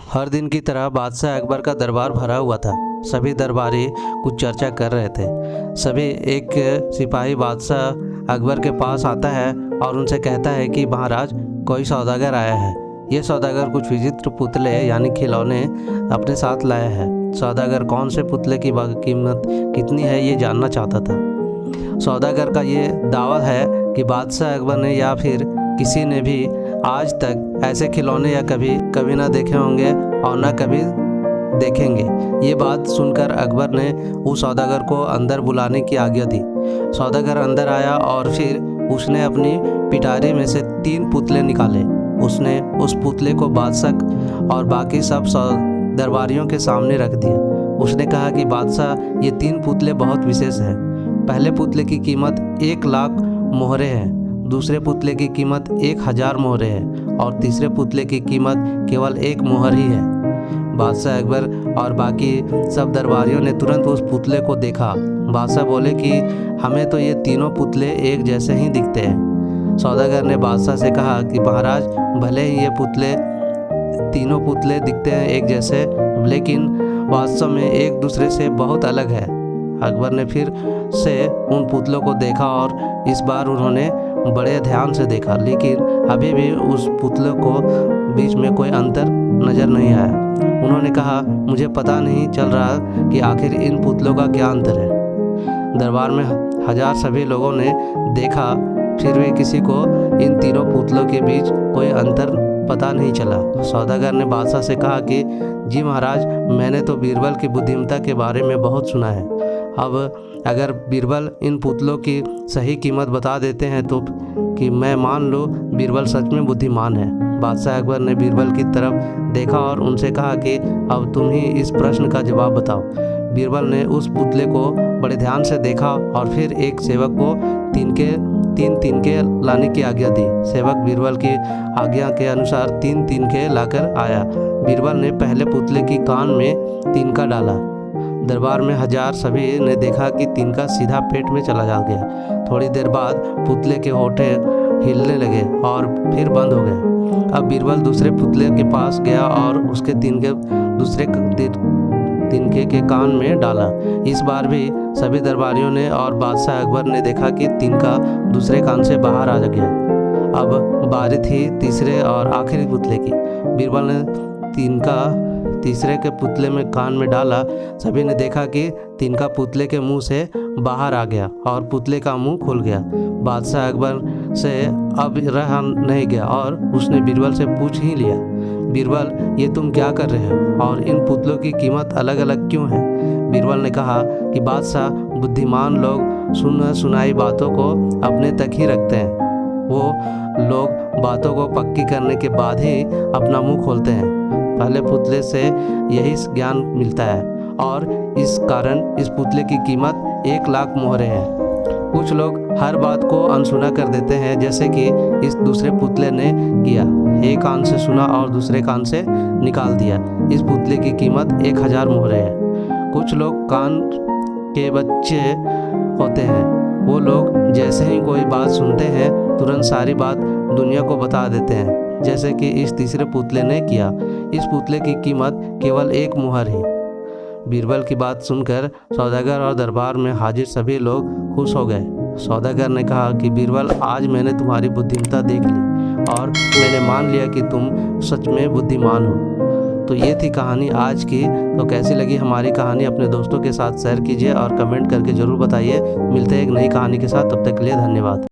हर दिन की तरह बादशाह अकबर का दरबार भरा हुआ था। सभी दरबारी कुछ चर्चा कर रहे थे। सभी एक सिपाही बादशाह अकबर के पास आता है और उनसे कहता है कि महाराज, कोई सौदागर आया है। ये सौदागर कुछ विचित्र पुतले यानी खिलौने अपने साथ लाया है। सौदागर कौन से पुतले की कीमत कितनी है ये जानना चाहता था। सौदागर का ये दावा है कि बादशाह अकबर ने या फिर किसी ने भी आज तक ऐसे खिलौने या कभी ना देखे होंगे और ना कभी देखेंगे। ये बात सुनकर अकबर ने उस सौदागर को अंदर बुलाने की आज्ञा दी। सौदागर अंदर आया और फिर उसने अपनी पिटारी में से 3 पुतले निकाले। उसने उस पुतले को बादशाह और बाकी सब दरबारियों के सामने रख दिया। उसने कहा कि बादशाह, ये 3 पुतले बहुत विशेष हैं। पहले पुतले की कीमत 1 लाख मोहरे है, दूसरे पुतले की कीमत 1000 मोहरे है और तीसरे पुतले की कीमत केवल 1 मोहर ही है। बादशाह अकबर और बाकी सब दरबारियों ने तुरंत उस पुतले को देखा। बादशाह बोले कि हमें तो ये तीनों पुतले एक जैसे ही दिखते हैं। सौदागर ने बादशाह से कहा कि महाराज, भले ही ये तीनों पुतले दिखते हैं एक जैसे, लेकिन वास्तव में एक दूसरे से बहुत अलग है। अकबर ने फिर से उन पुतलों को देखा और इस बार उन्होंने बड़े ध्यान से देखा, लेकिन अभी भी उस पुतलों को बीच में कोई अंतर नज़र नहीं आया। उन्होंने कहा, मुझे पता नहीं चल रहा कि आखिर इन पुतलों का क्या अंतर है। दरबार में हजार सभी लोगों ने देखा, फिर भी किसी को इन तीनों पुतलों के बीच कोई अंतर पता नहीं चला। सौदागर ने बादशाह से कहा कि जी महाराज, मैंने तो बीरबल की बुद्धिमत्ता के बारे में बहुत सुना है। अब अगर बीरबल इन पुतलों की सही कीमत बता देते हैं तो कि मैं मान लूँ बीरबल सच में बुद्धिमान है। बादशाह अकबर ने बीरबल की तरफ देखा और उनसे कहा कि अब तुम ही इस प्रश्न का जवाब बताओ। बीरबल ने उस पुतले को बड़े ध्यान से देखा और फिर एक सेवक को 3 तिनके लाने की आज्ञा दी। सेवक बीरबल की आज्ञा के अनुसार 3 तिनके लाकर आया। बीरबल ने पहले पुतले की कान में तिनका डाला। दरबार में हजार सभी ने देखा कि तिनका सीधा पेट में चला जा गया। थोड़ी देर बाद पुतले के होठे हिलने लगे और फिर बंद हो गए। अब बीरबल दूसरे पुतले के पास गया और उसके दूसरे तिनके के कान में डाला। इस बार भी सभी दरबारियों ने और बादशाह अकबर ने देखा कि तिनका दूसरे कान से बाहर आ गया। अब बारी थी तीसरे और आखिरी पुतले की। बीरबल ने तिनका तीसरे के पुतले में कान में डाला। सभी ने देखा कि तिनका पुतले के मुंह से बाहर आ गया और पुतले का मुंह खुल गया। बादशाह अकबर से अब रहा नहीं गया और उसने बीरबल से पूछ ही लिया, बीरबल, ये तुम क्या कर रहे हो और इन पुतलों की कीमत अलग अलग क्यों है? बीरबल ने कहा कि बादशाह, बुद्धिमान लोग सुनाई बातों को अपने तक ही रखते हैं। वो लोग बातों को पक्की करने के बाद ही अपना मुंह खोलते हैं। पहले पुतले से यही ज्ञान मिलता है और इस कारण इस पुतले की कीमत 1 लाख मोहरे है। कुछ लोग हर बात को अनसुना कर देते हैं, जैसे कि इस दूसरे पुतले ने किया। एक कान से सुना और दूसरे कान से निकाल दिया। इस पुतले की कीमत 1000 मोहरे है। कुछ लोग कान के बच्चे होते हैं। वो लोग जैसे ही कोई बात सुनते हैं तुरंत सारी बात दुनिया को बता देते हैं, जैसे कि इस तीसरे पुतले ने किया। इस पुतले की कीमत केवल 1 मोहर है। बीरबल की बात सुनकर सौदागर और दरबार में हाजिर सभी लोग खुश हो गए। सौदागर ने कहा कि बीरबल, आज मैंने तुम्हारी बुद्धिमत्ता देख ली और मैंने मान लिया कि तुम सच में बुद्धिमान हो। तो ये थी कहानी आज की। तो कैसी लगी हमारी कहानी अपने दोस्तों के साथ शेयर कीजिए और कमेंट करके ज़रूर बताइए। मिलते हैं एक नई कहानी के साथ, तब तक के लिए धन्यवाद।